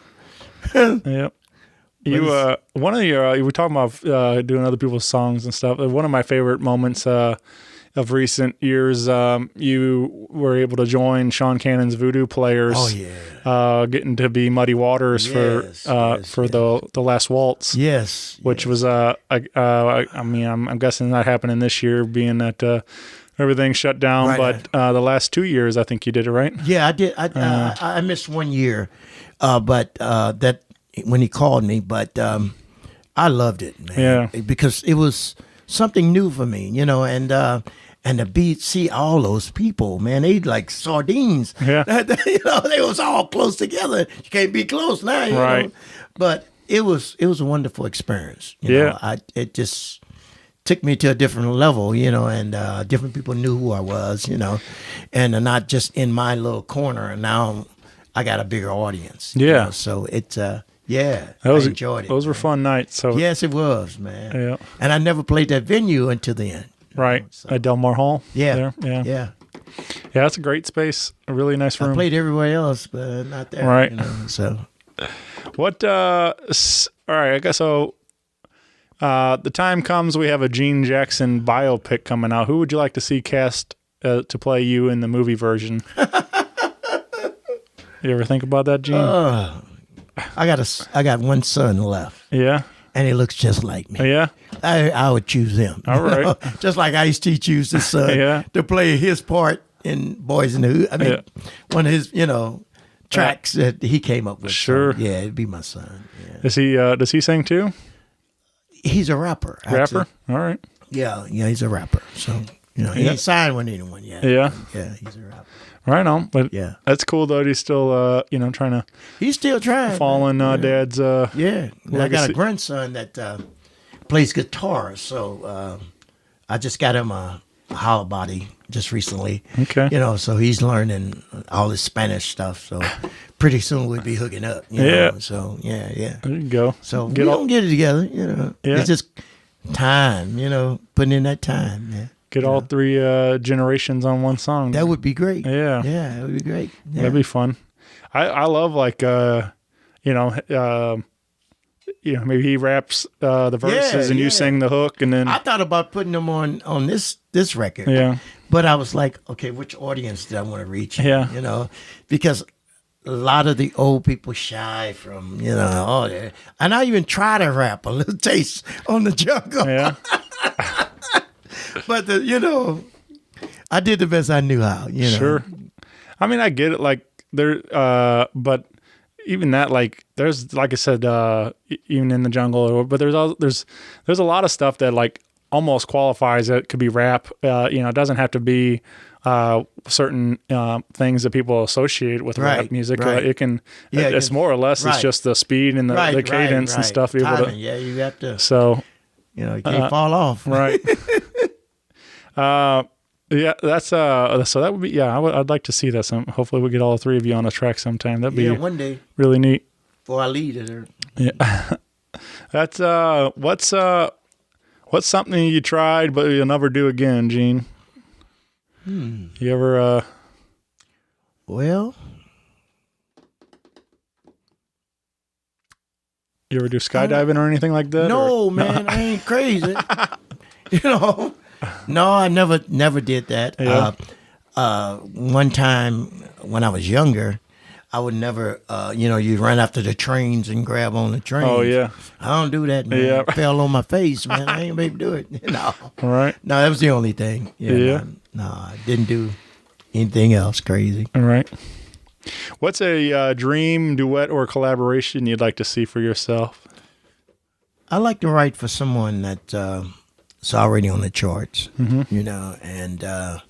You one of your you were talking about doing other people's songs and stuff. One of my favorite moments of recent years, you were able to join Sean Cannon's Voodoo Players. Oh yeah. Getting to be Muddy Waters for the Last Waltz. Yes. Which was I'm guessing not happening this year, being that everything shut down. Right. But the last 2 years, I think you did it, right? Yeah, I did. I missed 1 year, but that when he called me. But I loved it, man. Yeah. Because it was something new for me, and to see all those people, man, they like sardines. Yeah. They was all close together. You can't be close now, Right. know? But it was a wonderful experience. It just took me to a different level, and different people knew who I was, and not just in my little corner. And now I got a bigger audience. Yeah. So it's I enjoyed it. Those were fun nights. So yes, it was, man. Yeah. And I never played that venue until the end. Right. At Del Mar Hall. Yeah. There. Yeah. Yeah. Yeah, that's a great space. A really nice room. I played everywhere else, but not there. Right. So what all right, I guess so. The time comes, we have a Gene Jackson biopic coming out. Who would you like to see cast to play you in the movie version? You ever think about that, Gene? I got one son left. Yeah. And he looks just like me. Yeah. I would choose him. All right. Just like Ice-T chose his son to play his part in Boys in the Hood. I mean, one of his, tracks that he came up with. Sure. So, yeah, it'd be my son. Yeah. Does he sing too? He's a rapper. Actually. Rapper? All right. Yeah, he a rapper. So, he ain't signed with anyone yet. Yeah. Yeah, he's a rapper. Right on. But yeah, that's cool though. He's still, trying to. He's still trying. Following dad's. Yeah. I got a grandson that plays guitar. So I just got him a hollow body just recently. Okay. So he's learning all this Spanish stuff. So pretty soon we'll be hooking up. You know? So yeah. There you go. So we don't get it together. Yeah. It's just time. Putting in that time. Yeah. Get all three generations on one song. That would be great. Yeah. Yeah, that would be great. Yeah. That'd be fun. I love maybe he raps the verses and you sing the hook, and then I thought about putting them on this record. Yeah. But I was like, okay, which audience do I want to reach? Yeah. Because a lot of the old people shy from, all that. And I even try to rap a little taste on the jungle. Yeah. But I did the best I knew how. Sure. I mean, I get it. Like there, but even that, like there's, like I said, even in the jungle, but there's a lot of stuff that like almost qualifies. It could be rap. It doesn't have to be certain things that people associate with rap music. Right. It can. It's more or less. It's just the speed and the cadence and stuff. Timing, you have to. So. You can't fall off. Right. That's so that would be I'd like to see that. Hopefully we get all three of you on a track sometime. That'd be one day really neat. Before I lead it. Or... Yeah. That's what's something you tried but you'll never do again, Gene? You ever Well, You ever do skydiving or anything like that? No, or? man, I ain't crazy. You know, no, I never did that. Yeah. One time when I was younger, I would never, you'd run after the trains and grab on the trains. Oh, yeah. I don't do that, man. Yeah. I fell on my face, man. I ain't able to do it. No. All right. No, that was the only thing. Yeah. No, I didn't do anything else crazy. All right. What's a dream duet or collaboration you'd like to see for yourself? I like to write for someone that is already on the charts, and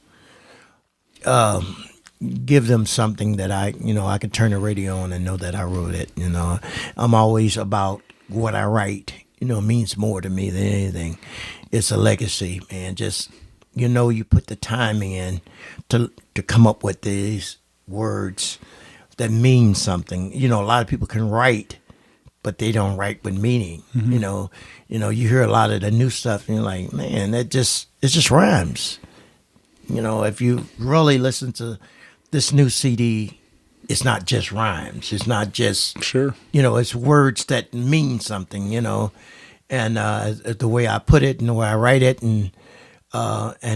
give them something that I could turn the radio on and know that I wrote it. I'm always about what I write. It means more to me than anything. It's a legacy, man. Just you put the time in to come up with these words that mean something. A lot of people can write, but they don't write with meaning. You hear a lot of the new stuff and you're like, man, it just rhymes. If you really listen to this new CD, it's not just rhymes. It's not just, Sure. It's words that mean something, and the way I put it and the way I write it. And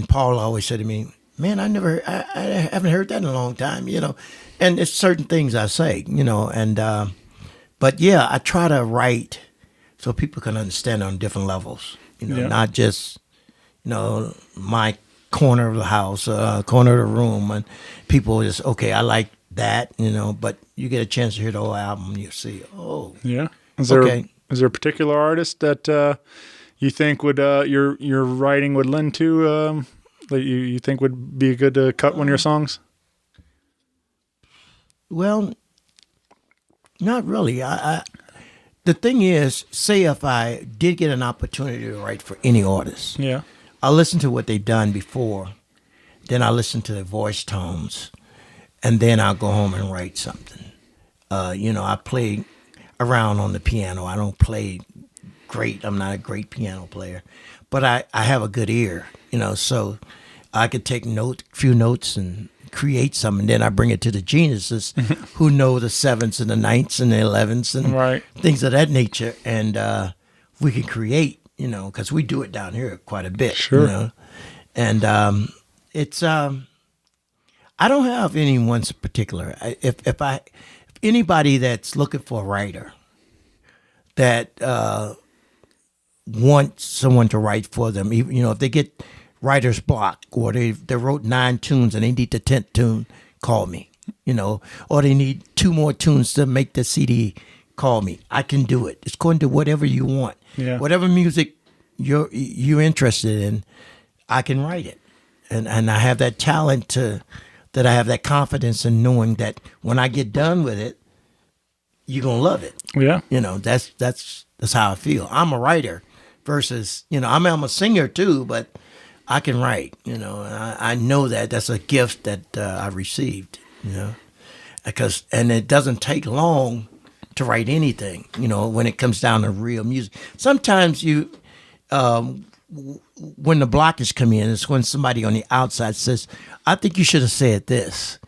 Paul always said to me, man, I haven't heard that in a long time, and it's certain things I say, but yeah, I try to write so people can understand on different levels, not just, my corner of the house, corner of the room, and people just, okay, I like that, but you get a chance to hear the whole album, you see, oh. Yeah. Is Okay. there a particular artist that you think would your writing would lend to that you think would be good to cut one of your songs? Well, not really. The thing is, say if I did get an opportunity to write for any artist, Yeah. I'll listen to what they've done before, then I'll listen to their voice tones, and then I'll go home and write something. I play around on the piano. I don't play great. I'm not a great piano player, but I have a good ear, so I could take few notes and create something, and then I bring it to the geniuses who know the sevenths and the ninths and the 11ths and Right. things of that nature, and we can create, because we do it down here quite a bit. Sure. And it's I don't have anyone particular. If anybody that's looking for a writer that wants someone to write for them, if they get writer's block, or they wrote 9 tunes and they need the 10th tune, call me. Or they need 2 more tunes to make the CD, call me. I can do it. It's according to whatever you want. Yeah. Whatever music you're interested in, I can write it. And I have that talent that I have that confidence in knowing that when I get done with it, you're going to love it. Yeah. That's how I feel. I'm a writer versus, I'm a singer too, but I can write, and I know that that's a gift that I received, and it doesn't take long to write anything, when it comes down to real music. Sometimes when the blockage come in, it's when somebody on the outside says, I think you should have said this.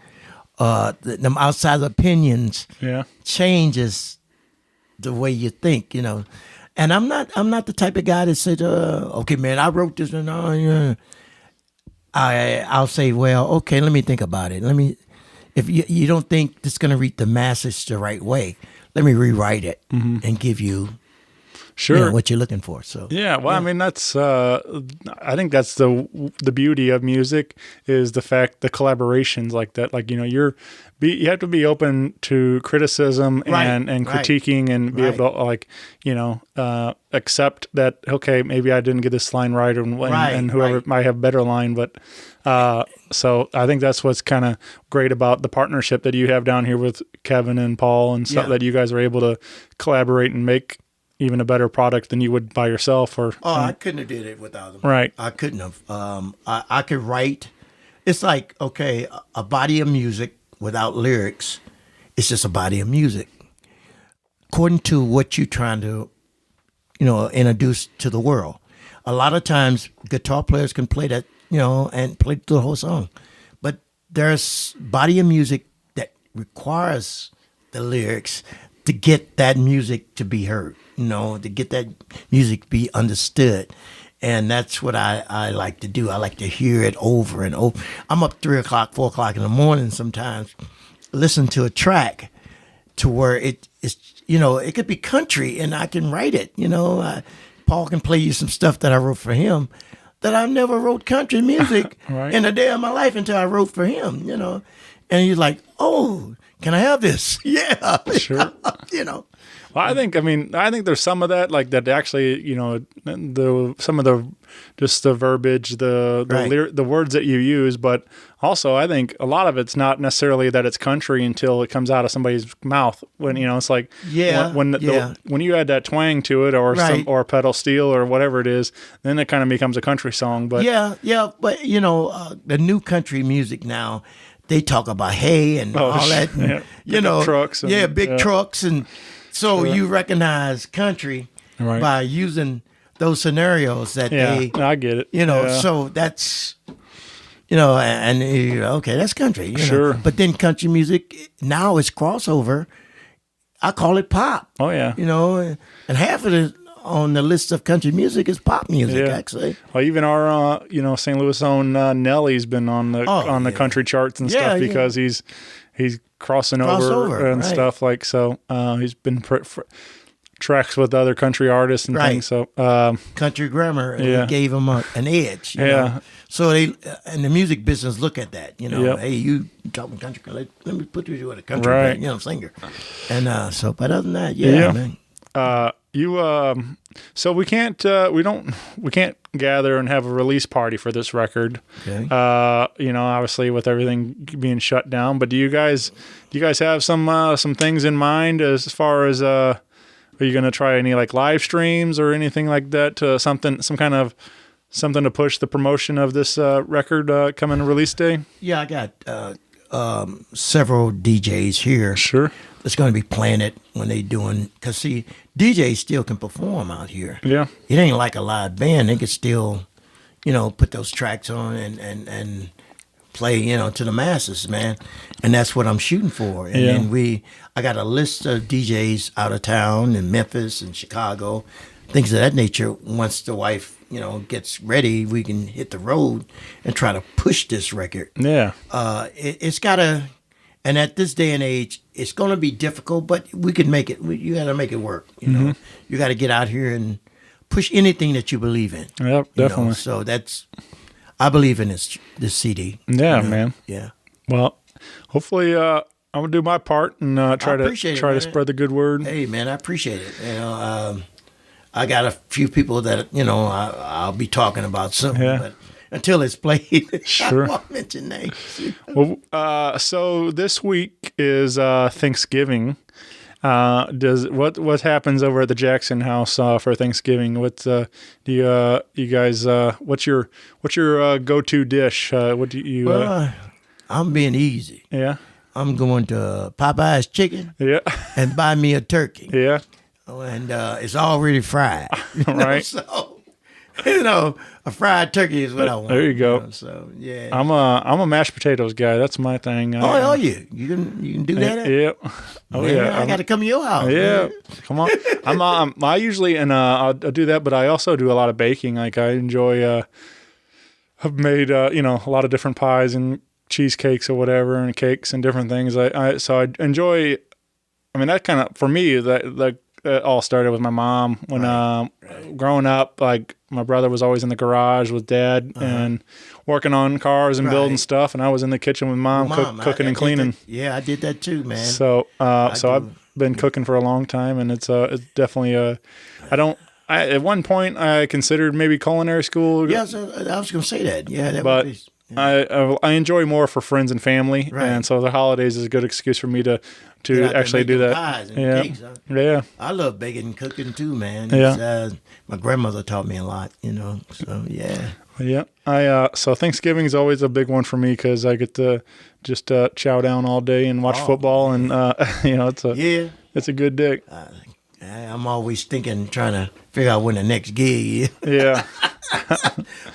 Them outside opinions Yeah. changes the way you think, And I'm not the type of guy that said, okay, man, I wrote this and I'll say, well, okay, let me think about it. If you don't think this is going to reach the masses the right way, let me rewrite it and give you, Sure. what you're looking for. So Yeah, well, I mean, that's. I think that's the beauty of music is the fact the collaborations like that. Like you have to be open to criticism and critiquing and be able to accept that. Okay, maybe I didn't get this line right, and whoever might have a better line, but. So I think that's what's kind of great about the partnership that you have down here with Kevin and Paul and stuff that you guys are able to collaborate and make even a better product than you would by yourself. I couldn't have did it without them. Right. I couldn't have. I could write. It's like, okay, a body of music without lyrics, it's just a body of music. According to what you're trying to, introduce to the world. A lot of times guitar players can play that, and play the whole song. But there's body of music that requires the lyrics to get that music to be heard. to get that music be understood. And that's what I like to do. I like to hear it over and over. I'm up 3 o'clock, 4 o'clock in the morning sometimes, listen to a track to where it's, it could be country and I can write it. Paul can play you some stuff that I wrote for him that I never wrote country music Right. in a day of my life until I wrote for him, And he's like, oh, can I have this? Yeah. Sure. Well, I think there's some of that, like that actually, some of the verbiage, Right. the words that you use, but also I think a lot of it's not necessarily that it's country until it comes out of somebody's mouth. When it's like when you add that twang to it, or Right. or pedal steel or whatever it is, then it kind of becomes a country song. But but the new country music now, they talk about hay and all that, and, Big trucks and- big trucks, and so you recognize country Right. by using those scenarios that they, I get it. So that's, okay, that's country. Sure. But then country music now is crossover. I call it pop. Oh yeah. And half of it on the list of country music is pop music, Yeah. actually. Well, even our St. Louis own Nelly's been on the country charts and stuff because he's crossing over and right. stuff like so. He's been tracks with other country artists and Right. things. So Country grammar Yeah. gave them an edge. you know. So they in the music business look at that. Yep. Hey, you talking country? Let me put you with a country Right. singer. And but other than that, Yeah. man. So we can't gather and have a release party for this record. Okay. Obviously with everything being shut down. But do you guys have some things in mind as far as are you going to try any like live streams or anything like that? Something to push the promotion of this record coming release day? Yeah, I got several DJs here. Sure. That's going to be playing it when they doing, because see, DJs still can perform out here. Yeah. It ain't like a live band. They can still, put those tracks on and play, to the masses, man. And that's what I'm shooting for. And then I got a list of DJs out of town in Memphis and Chicago, things of that nature. Once the wife, gets ready, we can hit the road and try to push this record. Yeah. It's got to, and at this day and age, it's going to be difficult, but we can make it. You got to make it work. You got to get out here and push anything that you believe in. Yep, definitely. So I believe in this CD. Yeah, man. Yeah. Well, hopefully, I'm gonna do my part and try to spread the good word. Hey, man, I appreciate it. I got a few people that I'll be talking about soon. Yeah. But until it's played, Sure. I won't mention names. Well, so this week is Thanksgiving. What happens over at the Jackson house for Thanksgiving? What's you guys? What's your go-to dish? What do you? I'm being easy. Yeah. I'm going to Popeye's Chicken Yeah. and buy me a turkey. Yeah. And it's already fried. Right. So, a fried turkey is what I want. There you go. So, yeah. I'm a mashed potatoes guy. That's my thing. Oh, you can do that? Yeah. Oh Man, yeah. I got to come to your house. Yeah, man. come on. I usually I'll do that, but I also do a lot of baking. Like I enjoy. I've made a lot of different pies and cheesecakes or whatever, and cakes and different things. So I enjoy. I mean, that kind of for me that all started with my mom when growing up. Like my brother was always in the garage with dad and working on cars and building stuff, and I was in the kitchen with mom, cooking and cleaning. Yeah, I did that too, man. So I've been cooking for a long time, and it's definitely at one point I considered maybe culinary school. Yeah, so I was going to say that. Yeah, that but would be. I enjoy more for friends and family, Right. and so the holidays is a good excuse for me to Get out there actually and do make that. them pies and Yeah, cakes, huh? yeah, I love baking and cooking too, man. Yeah. It's, my grandmother taught me a lot, So yeah. yeah. So Thanksgiving is always a big one for me because I get to just chow down all day and watch football, and it's a good day. I'm always trying to figure out when the next gig is. Yeah.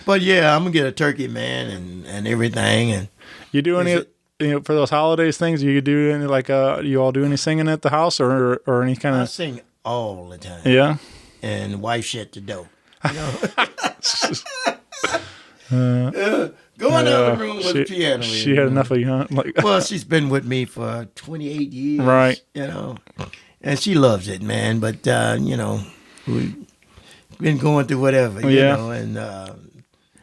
But yeah, I'm gonna get a turkey, man, and everything. And You do any for those holidays things? You do any you all do any singing at the house or any kind I of? sing all the time. Yeah. And wife shut the door. You know? Go in the other room with the piano. She had enough of you, huh? Like, well, she's been with me for 28 years. Right. You know, and she loves it, man. But, you know, we've been going through whatever, you know, and,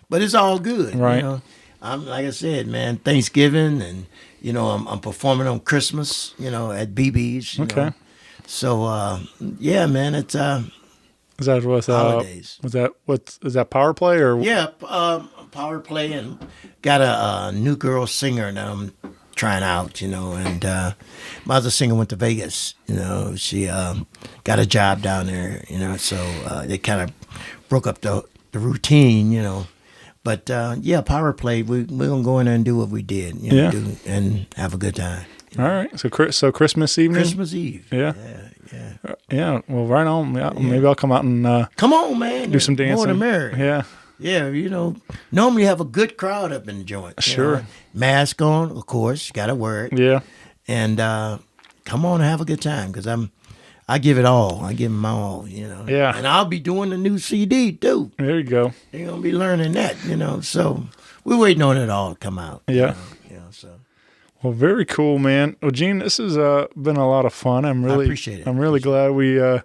but it's all good. Right. You know, I'm, like I said, man, Thanksgiving and, you know, I'm performing on Christmas, you know, at BB's. You know. So, yeah, man, it's, is that what holidays. Is that power play or? Yeah, power play, and got a new girl singer that I'm trying out, you know, and my other singer went to Vegas, you know, she got a job down there, you know, so they kind of broke up the routine, you know, but yeah, power play, we're gonna go in there and do what we did, you know, and have a good time. All right, so Christmas evening? Christmas Eve. Yeah. Yeah, well, right on. Yeah, maybe I'll come out and come on, man, do some dancing. More the merrier. Yeah. Yeah, you know, normally you have a good crowd up in the joint. Sure. Know? Mask on, of course, you got to wear it. Yeah. And come on and have a good time, because I give it all. I give them my all, you know. Yeah. And I'll be doing the new CD, too. There you go. They're going to be learning that, you know. So we're waiting on it all to come out. Yeah. You know, so. Well, very cool, man. Well, Gene, this has been a lot of fun. I appreciate it. I'm really glad we were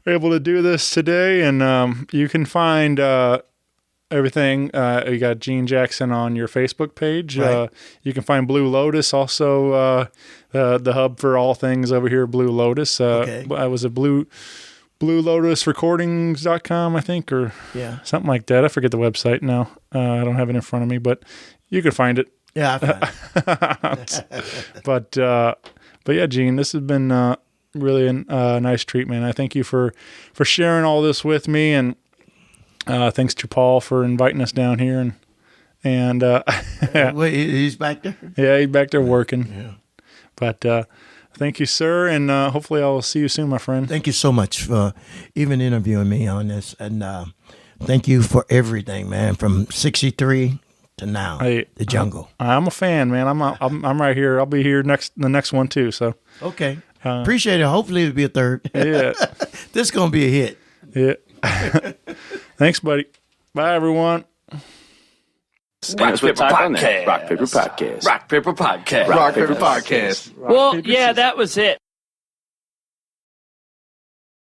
able to do this today. And you can find everything. You got Gene Jackson on your Facebook page. Right. You can find Blue Lotus, also the hub for all things over here, Blue Lotus. Okay. I was at Blue Lotus Recordings.com, I think, or something like that. I forget the website now. I don't have it in front of me, but you can find it. Yeah, I find it. But yeah, Gene, this has been really a nice treat, man. I thank you for sharing all this with me, and thanks to Paul for inviting us down here. And Wait, he's back there? Yeah, he's back there working. Yeah. But thank you, sir, and hopefully I'll see you soon, my friend. Thank you so much for even interviewing me on this, and thank you for everything, man, from 63 to now, the jungle. I'm a fan, man. I'm right here. I'll be here the next one too. So okay, appreciate it. Hopefully it'll be a third. Yeah, this is gonna be a hit. Yeah. Thanks, buddy. Bye, everyone. Rock Paper Podcast. Rock Paper Podcast. Rock Paper Podcast. Rock Paper Podcast. Well, yeah, that was it.